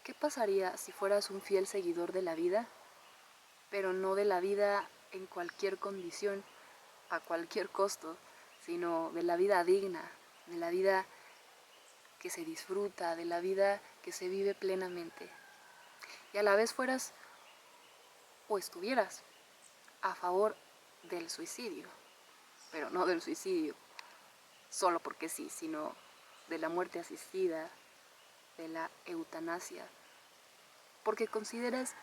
¿Qué pasaría si fueras un fiel seguidor de la vida, pero no de la vida en cualquier condición, a cualquier costo, sino de la vida digna, de la vida que se disfruta, de la vida que se vive plenamente? Y a la vez fueras o estuvieras a favor del suicidio, pero no del suicidio solo porque sí, sino de la muerte asistida, de la eutanasia, porque consideras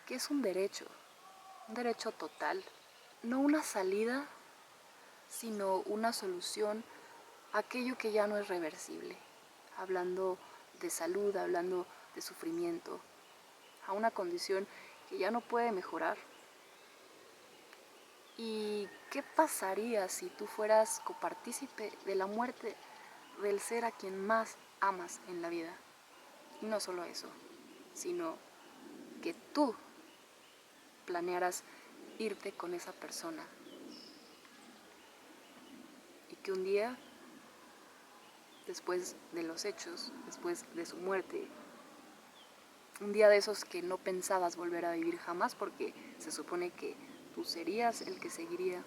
que es un derecho total, no una salida, sino una solución a aquello que ya no es reversible, hablando de salud, hablando de sufrimiento, a una condición que ya no puede mejorar. ¿Y qué pasaría si tú fueras copartícipe de la muerte del ser a quien más amas en la vida? Y no solo eso, sino que tú planearas irte con esa persona y que un día, después de los hechos, después de su muerte, un día de esos que no pensabas volver a vivir jamás porque se supone que tú serías el que seguiría,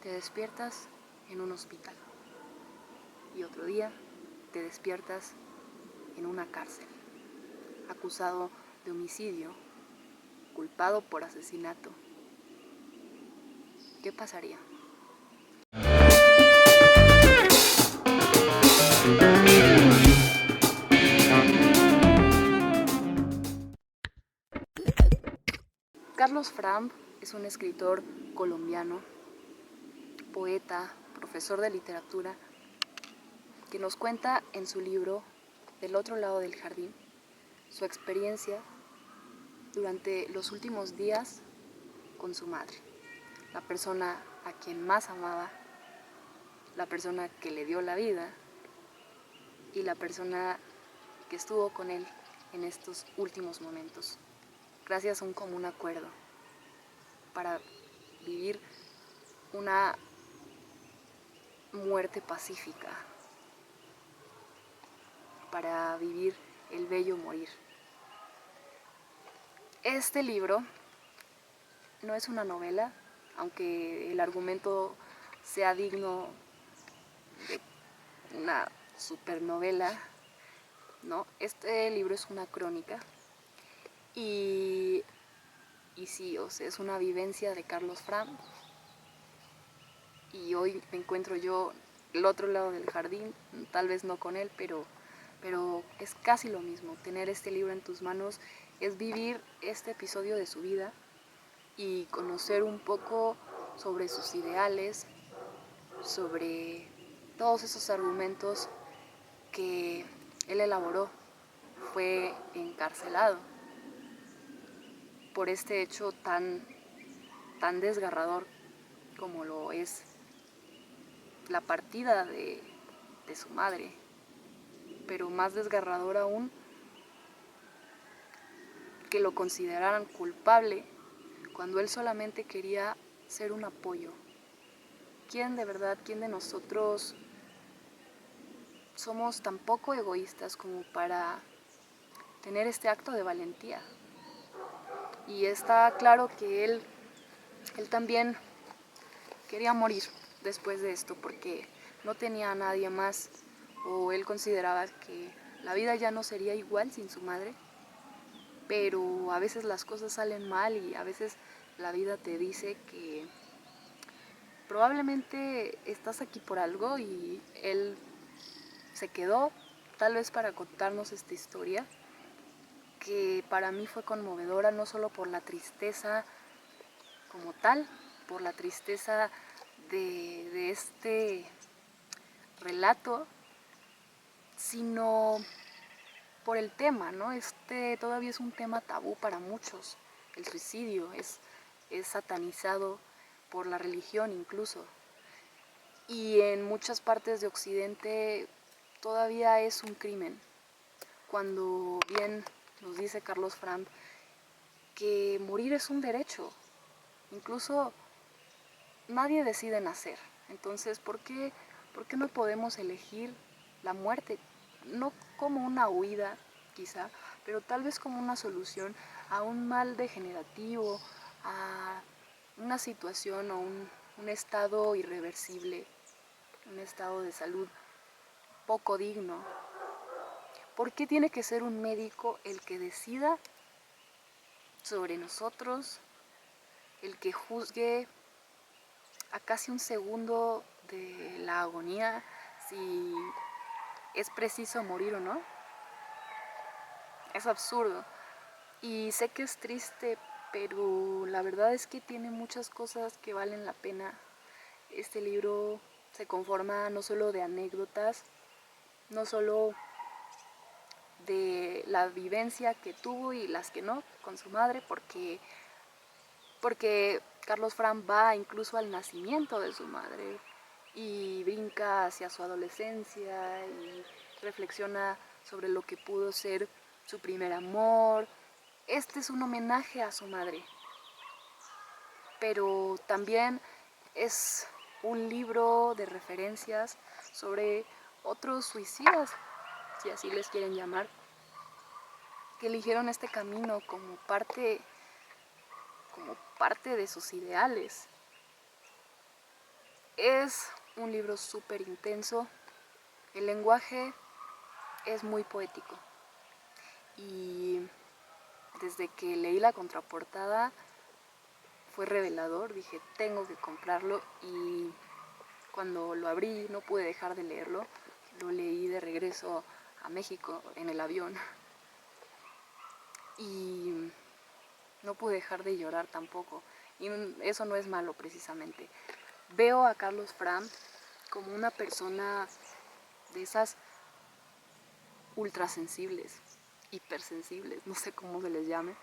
te despiertas en un hospital y otro día te despiertas en una cárcel, acusado de homicidio, culpado por asesinato? ¿Qué pasaría? Carlos Fram es un escritor colombiano, poeta, profesor de literatura, que nos cuenta en su libro Del otro lado del jardín su experiencia durante los últimos días con su madre, la persona a quien más amaba, la persona que le dio la vida y la persona que estuvo con él en estos últimos momentos, gracias a un común acuerdo para vivir una muerte pacífica, para vivir el bello morir. Este libro no es una novela, aunque el argumento sea digno de una supernovela, ¿no? Este libro es una crónica y sí, o sea, es una vivencia de Carlos Fram. Y hoy me encuentro yo del otro lado del jardín, tal vez no con él, pero es casi lo mismo. Tener este libro en tus manos es vivir este episodio de su vida y conocer un poco sobre sus ideales, sobre todos esos argumentos que él elaboró. Fue encarcelado por este hecho tan desgarrador como lo es la partida de su madre, pero más desgarrador aún que lo consideraran culpable cuando él solamente quería ser un apoyo. ¿Quién de verdad, quién de nosotros somos tan poco egoístas como para tener este acto de valentía? Y está claro que él también quería morir después de esto porque no tenía a nadie más, o él consideraba que la vida ya no sería igual sin su madre, pero a veces las cosas salen mal y a veces la vida te dice que probablemente estás aquí por algo, y él se quedó tal vez para contarnos esta historia que para mí fue conmovedora, no solo por la tristeza como tal, por la tristeza de este relato, sino por el tema, ¿no? Este todavía es un tema tabú para muchos. El suicidio es satanizado por la religión incluso. Y en muchas partes de Occidente todavía es un crimen. Cuando bien nos dice Carlos Fram que morir es un derecho. Incluso nadie decide nacer. Entonces, ¿por qué no podemos elegir la muerte? No como una huida, quizá, pero tal vez como una solución a un mal degenerativo, a una situación o un estado irreversible, un estado de salud poco digno. ¿Por qué tiene que ser un médico el que decida sobre nosotros, el que juzgue a casi un segundo de la agonía si es preciso morir o no? Es absurdo. Y sé que es triste, pero la verdad es que tiene muchas cosas que valen la pena. Este libro se conforma no solo de anécdotas, no solo de la vivencia que tuvo y las que no con su madre, porque Carlos Fran va incluso al nacimiento de su madre y brinca hacia su adolescencia y reflexiona sobre lo que pudo ser su primer amor. Este es un homenaje a su madre, pero también es un libro de referencias sobre otros suicidas, si así les quieren llamar, que eligieron este camino como parte de sus ideales. Es un libro súper intenso, el lenguaje es muy poético y desde que leí la contraportada fue revelador, dije tengo que comprarlo y cuando lo abrí no pude dejar de leerlo, lo leí de regreso a México en el avión y no pude dejar de llorar tampoco y eso no es malo precisamente. Veo a Carlos Fram como una persona de esas ultrasensibles, hipersensibles, no sé cómo se les llame,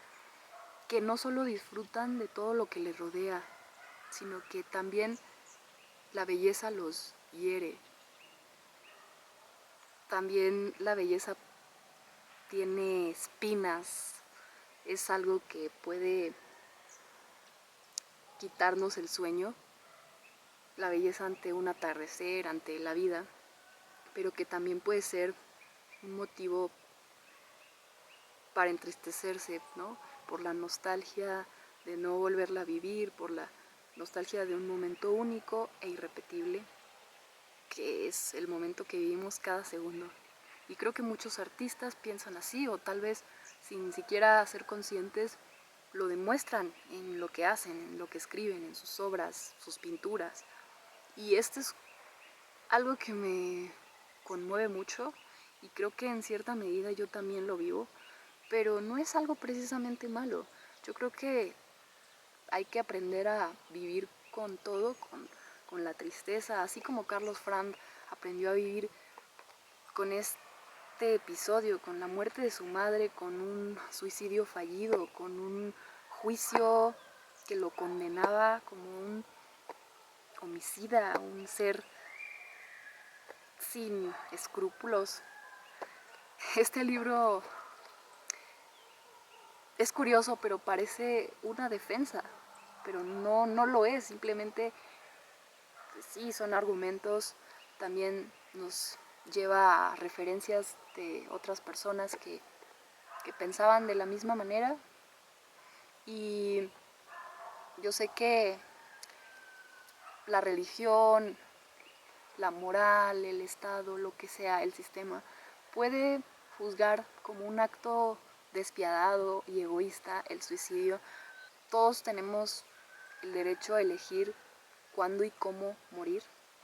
que no solo disfrutan de todo lo que les rodea, sino que también la belleza los hiere. También la belleza tiene espinas, es algo que puede quitarnos el sueño, la belleza ante un atardecer, ante la vida, pero que también puede ser un motivo para entristecerse, ¿no? Por la nostalgia de no volverla a vivir, por la nostalgia de un momento único e irrepetible, que es el momento que vivimos cada segundo. Y creo que muchos artistas piensan así, o tal vez sin siquiera ser conscientes, lo demuestran en lo que hacen, en lo que escriben, en sus obras, sus pinturas. Y esto es algo que me conmueve mucho y creo que en cierta medida yo también lo vivo, pero no es algo precisamente malo. Yo creo que hay que aprender a vivir con todo, con la tristeza, así como Carlos Fran aprendió a vivir con este episodio, con la muerte de su madre, con un suicidio fallido, con un juicio que lo condenaba como un homicida, un ser sin escrúpulos. Este libro es curioso, pero parece una defensa, pero no lo es, simplemente sí son argumentos, también nos lleva a referencias de otras personas que pensaban de la misma manera y yo sé que la religión, la moral, el Estado, lo que sea, el sistema, puede juzgar como un acto despiadado y egoísta el suicidio. Todos tenemos el derecho a elegir cuándo y cómo morir,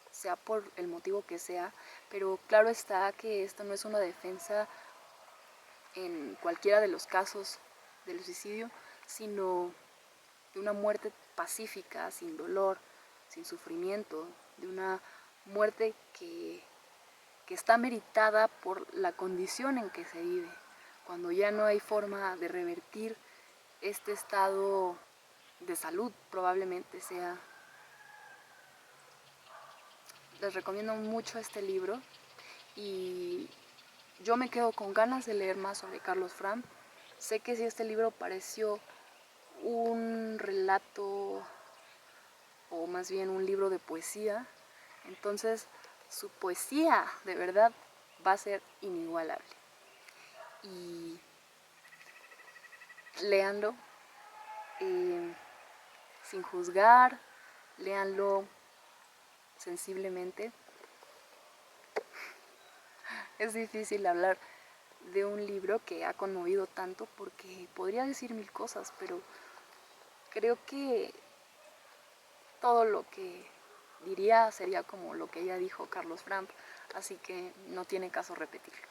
sea por el motivo que sea, pero claro está que esto no es una defensa en cualquiera de los casos del suicidio, sino de una muerte pacífica, sin dolor, sin sufrimiento, de una muerte que está meritada por la condición en que se vive, cuando ya no hay forma de revertir este estado de salud, probablemente sea. Les recomiendo mucho este libro y yo me quedo con ganas de leer más sobre Carlos Fram. Sé que si este libro pareció un relato o más bien un libro de poesía, entonces su poesía de verdad va a ser inigualable. y léanlo sin juzgar, léanlo sensiblemente. Es difícil hablar de un libro que ha conmovido tanto porque podría decir mil cosas, pero creo que todo lo que diría sería como lo que ya dijo Carlos Framp, así que no tiene caso repetirlo.